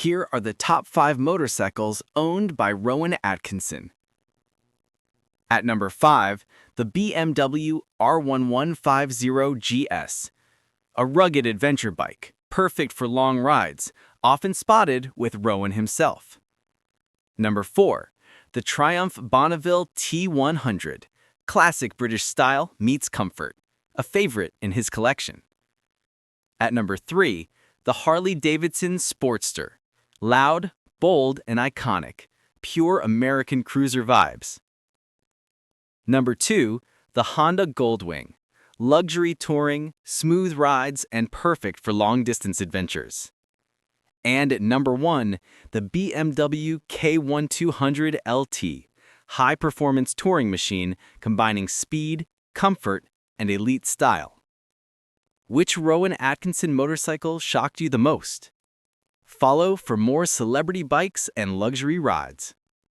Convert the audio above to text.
Here are the top 5 motorcycles owned by Rowan Atkinson. At number 5, the BMW R1150GS, a rugged adventure bike, perfect for long rides, often spotted with Rowan himself. Number 4, the Triumph Bonneville T100, classic British style meets comfort, a favorite in his collection. At number 3, the Harley-Davidson Sportster, loud, bold, and iconic, pure American cruiser vibes. Number 2, the Honda Goldwing, luxury touring, smooth rides, and perfect for long-distance adventures. And at number 1, the BMW K1200 LT, high-performance touring machine combining speed, comfort, and elite style. Which Rowan Atkinson motorcycle shocked you the most? Follow for more celebrity bikes and luxury rides.